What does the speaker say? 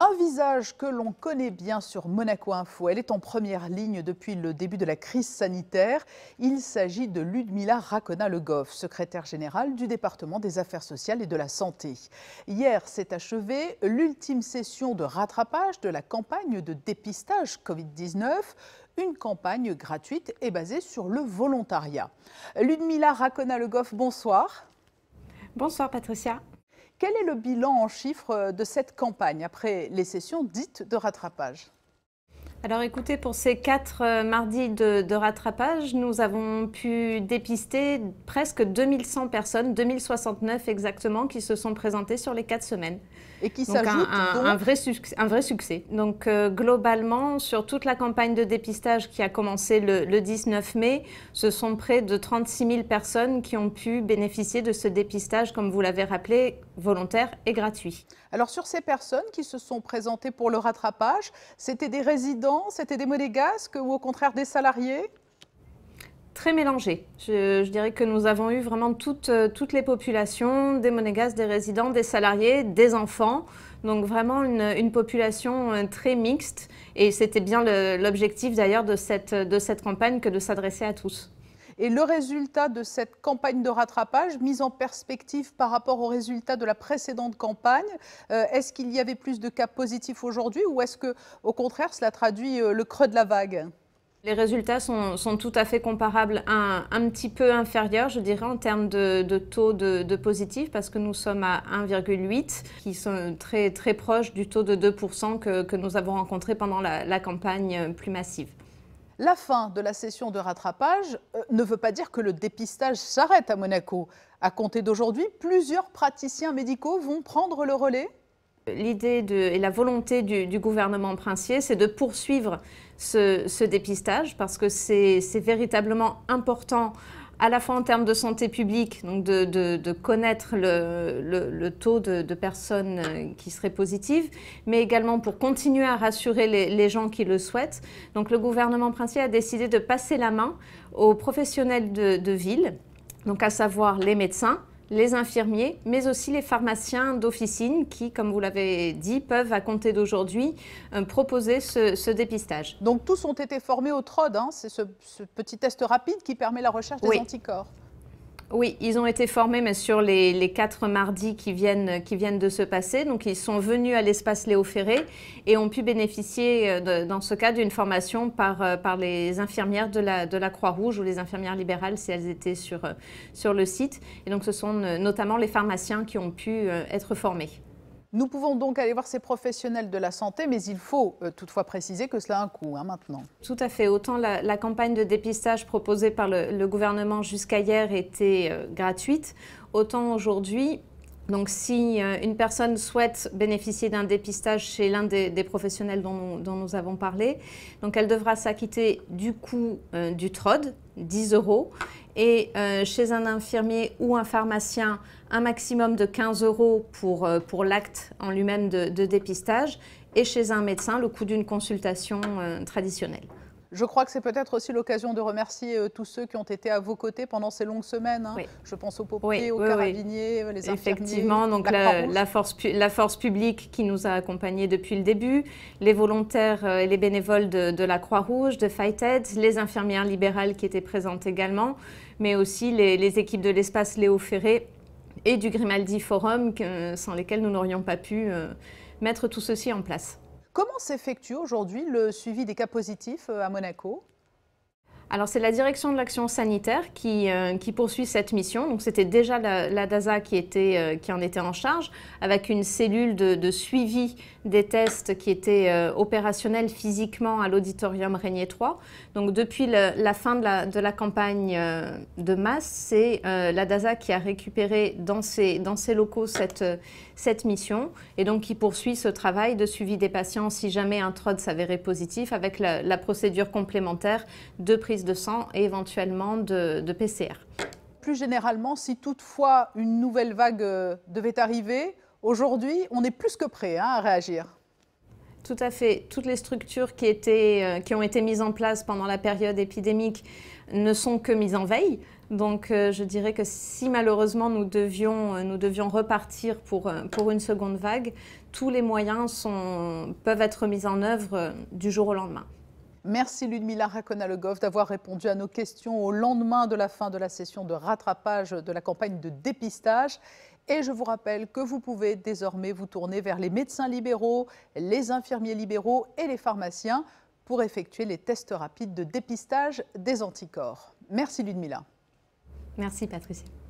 Un visage que l'on connaît bien sur Monaco Info. Elle est en première ligne depuis le début de la crise sanitaire. Il s'agit de Ludmila Racona-Le Goff, secrétaire générale du département des Affaires sociales et de la Santé. Hier s'est achevée l'ultime session de rattrapage de la campagne de dépistage Covid-19, une campagne gratuite et basée sur le volontariat. Ludmila Racona-Le Goff, bonsoir. Bonsoir Patricia. Quel est le bilan en chiffres de cette campagne après les sessions dites de rattrapage ? Alors écoutez, pour ces 4 mardis de rattrapage, nous avons pu dépister presque 2100 personnes, 2069 exactement, qui se sont présentées sur les 4 semaines. Et qui donc s'ajoute un vrai succès. Donc globalement, sur toute la campagne de dépistage qui a commencé le 19 mai, ce sont près de 36 000 personnes qui ont pu bénéficier de ce dépistage, comme vous l'avez rappelé, volontaire et gratuit. Alors sur ces personnes qui se sont présentées pour le rattrapage, c'était des résidents, c'était des monégasques ou au contraire des salariés ? Très mélangé. Je dirais que nous avons eu vraiment toutes les populations, des monégasques, des résidents, des salariés, des enfants. Donc vraiment une population très mixte. Et c'était bien l'objectif d'ailleurs de cette campagne que de s'adresser à tous. Et le résultat de cette campagne de rattrapage, mise en perspective par rapport au résultat de la précédente campagne, est-ce qu'il y avait plus de cas positifs aujourd'hui ou est-ce que, au contraire, cela traduit le creux de la vague ? Les résultats sont tout à fait comparables, un petit peu inférieurs, je dirais, en termes de taux de positifs, parce que nous sommes à 1,8, qui sont très proches du taux de 2% que nous avons rencontré pendant la campagne plus massive. La fin de la session de rattrapage ne veut pas dire que le dépistage s'arrête à Monaco. À compter d'aujourd'hui, plusieurs praticiens médicaux vont prendre le relais. L'idée et la volonté du gouvernement princier, c'est de poursuivre ce dépistage parce que c'est véritablement important à la fois en termes de santé publique, donc de connaître le taux de personnes qui seraient positives, mais également pour continuer à rassurer les gens qui le souhaitent. Donc le gouvernement princier a décidé de passer la main aux professionnels de ville, donc à savoir les médecins, les infirmiers, mais aussi les pharmaciens d'officine qui, comme vous l'avez dit, peuvent, à compter d'aujourd'hui, proposer ce dépistage. Donc tous ont été formés au TROD, hein, c'est ce petit test rapide qui permet la recherche des anticorps. Oui, ils ont été formés, mais sur les 4 mardis qui viennent de se passer. Donc, ils sont venus à l'espace Léo Ferré et ont pu bénéficier, dans ce cas, d'une formation par les infirmières de la Croix-Rouge ou les infirmières libérales si elles étaient sur le site. Et donc, ce sont notamment les pharmaciens qui ont pu être formés. Nous pouvons donc aller voir ces professionnels de la santé, mais il faut toutefois préciser que cela a un coût maintenant. Tout à fait. Autant la campagne de dépistage proposée par le gouvernement jusqu'à hier était gratuite, autant aujourd'hui, donc si une personne souhaite bénéficier d'un dépistage chez l'un des professionnels dont nous avons parlé, donc elle devra s'acquitter du coût du TROD, 10 €, et chez un infirmier ou un pharmacien, un maximum de 15 € pour l'acte en lui-même de dépistage, et chez un médecin, le coût d'une consultation traditionnelle. Je crois que c'est peut-être aussi l'occasion de remercier tous ceux qui ont été à vos côtés pendant ces longues semaines. Hein. Oui. Je pense aux pompiers, aux carabiniers, les infirmiers. Effectivement, donc la force publique qui nous a accompagnés depuis le début, les volontaires et les bénévoles de la Croix-Rouge, de Fighted, les infirmières libérales qui étaient présentes également, mais aussi les équipes de l'espace Léo Ferré et du Grimaldi Forum, sans lesquels nous n'aurions pas pu mettre tout ceci en place. Comment s'effectue aujourd'hui le suivi des cas positifs à Monaco ? Alors c'est la direction de l'action sanitaire qui poursuit cette mission. Donc c'était déjà la DASA qui en était en charge, avec une cellule de suivi des tests qui était opérationnelle physiquement à l'auditorium Régnier 3. Donc depuis la fin de la campagne de masse, c'est la DASA qui a récupéré dans ses locaux cette mission et donc qui poursuit ce travail de suivi des patients si jamais un TROD s'avérait positif avec la procédure complémentaire de prise de sang et éventuellement de PCR. Plus généralement, si toutefois une nouvelle vague devait arriver, aujourd'hui, on est plus que prêt à réagir. Tout à fait. Toutes les structures qui ont été mises en place pendant la période épidémique ne sont que mises en veille. Donc je dirais que si malheureusement nous devions repartir pour une seconde vague, tous les moyens peuvent être mis en œuvre du jour au lendemain. Merci Ludmila Racona-Le Goff d'avoir répondu à nos questions au lendemain de la fin de la session de rattrapage de la campagne de dépistage. Et je vous rappelle que vous pouvez désormais vous tourner vers les médecins libéraux, les infirmiers libéraux et les pharmaciens pour effectuer les tests rapides de dépistage des anticorps. Merci Ludmila. Merci Patricia.